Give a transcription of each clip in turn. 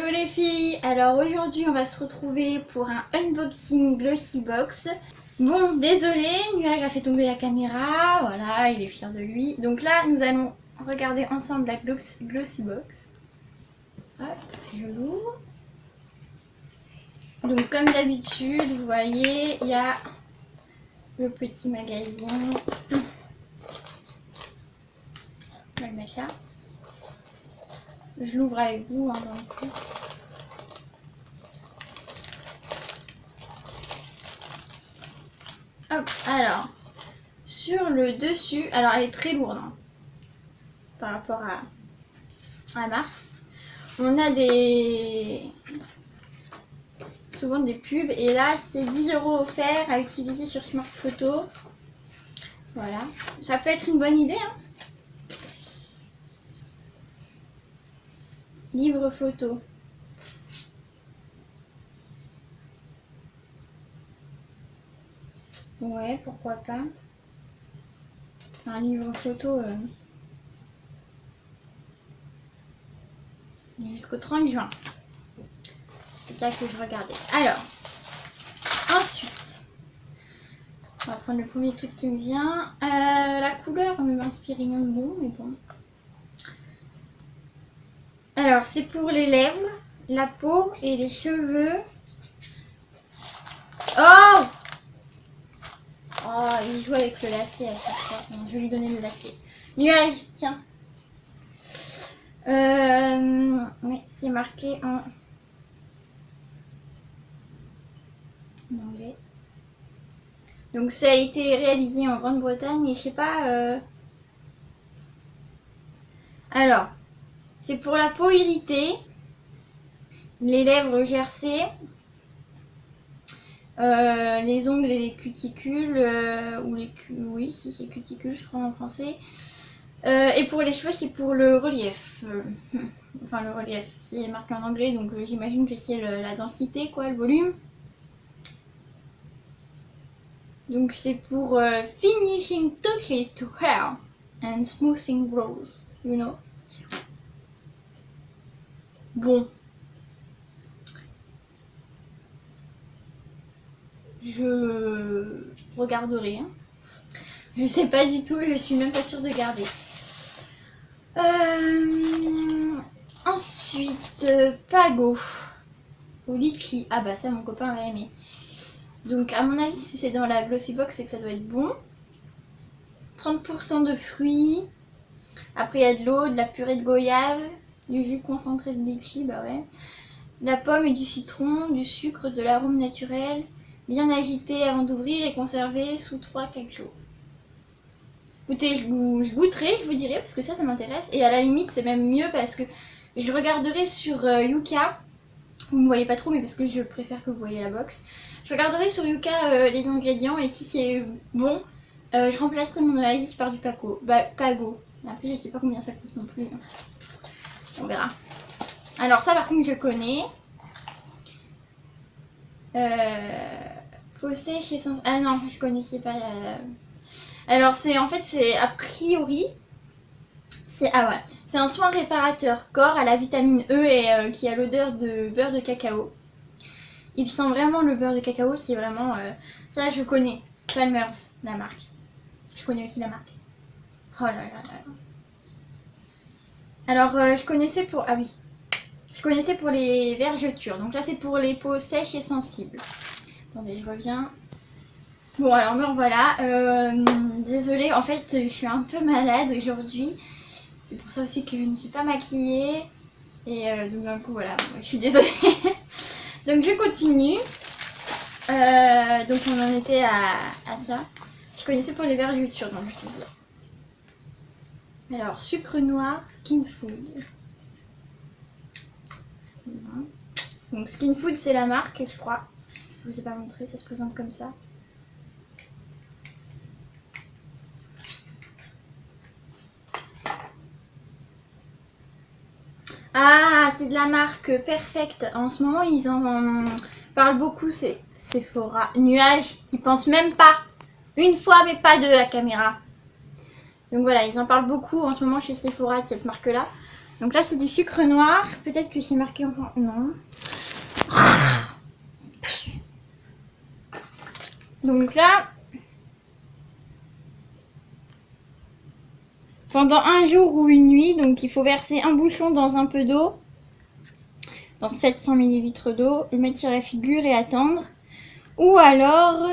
Hello les filles, alors aujourd'hui on va se retrouver pour un unboxing Glossybox. Bon, désolé, Nuage a fait tomber la caméra, voilà, il est fier de lui. Donc là, nous allons regarder ensemble la Glossybox. Hop, je l'ouvre. Donc comme d'habitude, vous voyez, il y a le petit magazine. On va le mettre là. Je l'ouvre avec vous hein, dans le coup. Hop, alors, sur le dessus, alors elle est très lourde hein, par rapport à Mars. On a souvent des pubs et là c'est 10 € offerts à utiliser sur Smart Photo. Voilà, ça peut être une bonne idée hein. Livre photo. Ouais, pourquoi pas. Un livre photo jusqu'au 30 juin. C'est ça que je regardais. Alors, ensuite, on va prendre le premier truc qui me vient. La couleur ne m'inspire rien de bon, mais bon. Alors, c'est pour les lèvres, la peau et les cheveux. Oh! Oh, il joue avec le lacet à chaque fois. Bon, je vais lui donner le lacet. Nuage, tiens. Oui, c'est marqué en anglais. Donc ça a été réalisé en Grande-Bretagne et je sais pas... Alors, c'est pour la peau irritée, les lèvres gercées, les ongles et les cuticules, oui, si c'est cuticules, je crois en français. Et pour les cheveux, c'est pour le relief. Enfin, le relief, c'est marqué en anglais, donc j'imagine que c'est la densité, quoi, le volume. Donc c'est pour finishing touches to hair and smoothing brows, you know. Bon. Je regarderai. Hein. Je sais pas du tout, je suis même pas sûre de garder. Ensuite, Pago. Au litchi. Ah bah ça, mon copain va aimer. Donc à mon avis, si c'est dans la Glossybox, c'est que ça doit être bon. 30% de fruits. Après, il y a de l'eau, de la purée de goyave, du jus concentré de litchi, bah ouais. De la pomme et du citron, du sucre, de l'arôme naturel. Bien agité avant d'ouvrir et conservé sous 3-4 jours. Écoutez, je goûterai, je vous dirai, parce que ça m'intéresse. Et à la limite, c'est même mieux parce que je regarderai sur Yuka. Vous ne me voyez pas trop, mais parce que je préfère que vous voyez la box. Je regarderai sur Yuka les ingrédients et si c'est bon, je remplacerai mon Oasis par du Pago. Après, je sais pas combien ça coûte non plus. On verra. Alors ça, par contre, je connais. Fossé chez son... Ah non, je connaissais pas. Alors c'est en fait c'est a priori c'est un soin réparateur corps à la vitamine E et qui a l'odeur de beurre de cacao. Il sent vraiment le beurre de cacao, c'est vraiment ça je connais. Palmer's, la marque. Je connais aussi la marque. Oh là là là. Alors je connaissais pour je connaissais pour les vergetures. Donc là c'est pour les peaux sèches et sensibles. Attendez, je reviens. Bon alors me revoilà, désolée, en fait je suis un peu malade aujourd'hui, c'est pour ça aussi que je ne suis pas maquillée, et donc d'un coup voilà, je suis désolée. Donc je continue, donc on en était à ça, je connaissais pour les vergetures donc je disais. Alors sucre noir, Skin Food. Donc Skin Food c'est la marque je crois, je vous ai pas montré, ça se présente comme ça. Ah, c'est de la marque Perfect. En ce moment, ils en parlent beaucoup. C'est Sephora. Nuage qui pense même pas une fois, mais pas de la caméra. Donc voilà, ils en parlent beaucoup en ce moment chez Sephora de cette marque-là. Donc là c'est du sucre noir. Peut-être que c'est marqué en... Non. Donc là, pendant un jour ou une nuit, donc il faut verser un bouchon dans un peu d'eau, dans 700 ml d'eau, le mettre sur la figure et attendre. Ou alors,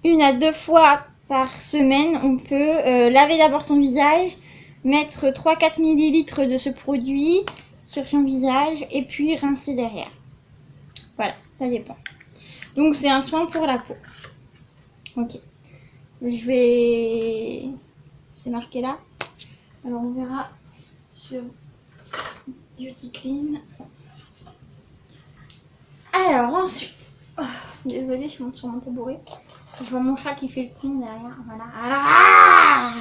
1 à 2 fois par semaine, on peut laver d'abord son visage, mettre 3-4 ml de ce produit sur son visage et puis rincer derrière. Voilà, ça dépend. Donc c'est un soin pour la peau. Ok. Je vais... C'est marqué là. Alors on verra sur Beauty Clean. Alors ensuite... Oh, désolée, je monte sur mon tabouret. Je vois mon chat qui fait le con derrière. Voilà. Alors... Ah,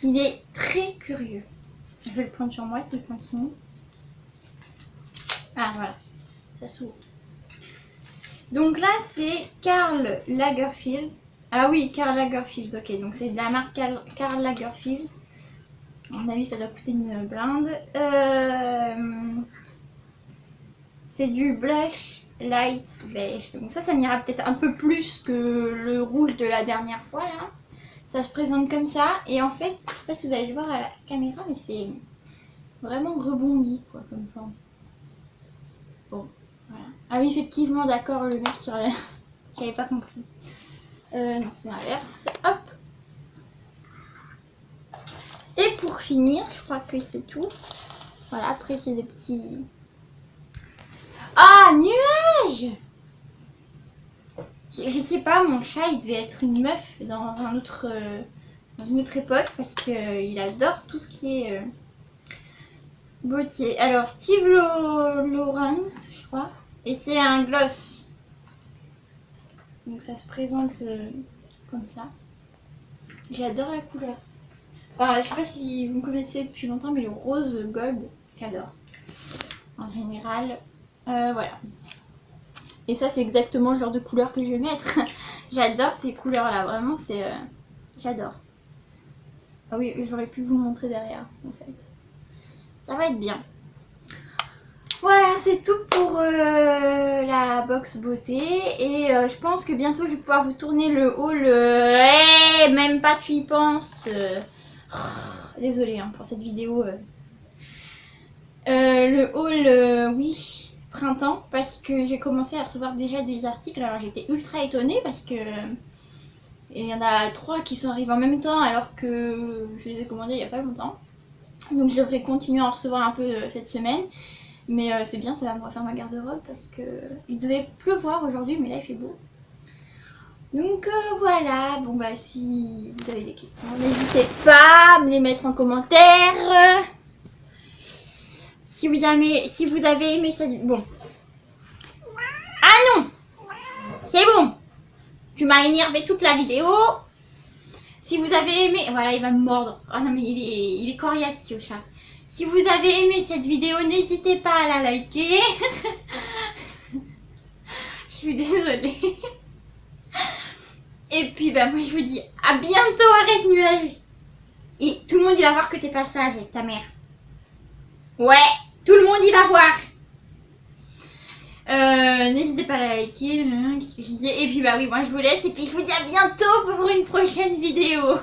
il est très curieux. Je vais le prendre sur moi s'il continue. Ah voilà, ça s'ouvre. Donc là c'est Karl Lagerfeld. Ah oui, Karl Lagerfeld, ok. Donc c'est de la marque Karl Lagerfeld. À mon avis ça doit coûter une blinde. C'est du blush light beige. Donc ça m'ira peut-être un peu plus que le rouge de la dernière fois là. Ça se présente comme ça. Et en fait, je sais pas si vous allez le voir à la caméra, mais c'est vraiment rebondi quoi comme forme. Bon, voilà. Ah oui, effectivement, d'accord, le mec sur la... J'avais pas compris. Non, c'est l'inverse. Hop. Et pour finir, je crois que c'est tout. Voilà, après c'est des petits... Ah, nuages! Je sais pas, mon chat, il devait être une meuf dans une autre époque parce qu'il adore tout ce qui est beauté. Alors, Steve Laurent, je crois. Et c'est un gloss. Donc ça se présente comme ça. J'adore la couleur. Enfin, je sais pas si vous me connaissez depuis longtemps, mais le rose gold, j'adore. En général, voilà. Et ça, c'est exactement le genre de couleur que je vais mettre. J'adore ces couleurs-là, vraiment, c'est... j'adore. Ah oui, j'aurais pu vous montrer derrière, en fait. Ça va être bien. Voilà, c'est tout pour la box beauté. Et je pense que bientôt, je vais pouvoir vous tourner le haul. Même pas tu y penses. Désolée hein, pour cette vidéo. Le haul, oui... printemps, parce que j'ai commencé à recevoir déjà des articles. Alors j'étais ultra étonnée parce que il y en a 3 qui sont arrivés en même temps alors que je les ai commandés il n'y a pas longtemps. Donc je devrais continuer à en recevoir un peu cette semaine, mais c'est bien, ça va me refaire ma garde-robe parce que il devait pleuvoir aujourd'hui, mais là il fait beau. Donc voilà, bon bah si vous avez des questions, n'hésitez pas à me les mettre en commentaire. Si vous avez aimé cette... Bon. Ah non! C'est bon! Tu m'as énervé toute la vidéo. Si vous avez aimé... Voilà, il va me mordre. Ah non, mais il est coriace, ce chat. Si vous avez aimé cette vidéo, n'hésitez pas à la liker. Je suis désolée. Et puis, bah, moi, je vous dis à bientôt, arrête nuage. Et tout le monde, il va voir que t'es pas sage avec ta mère. Ouais, tout le monde y va voir. N'hésitez pas à la liker, qu'est-ce que je disais. Et puis bah oui, moi je vous laisse et puis je vous dis à bientôt pour une prochaine vidéo.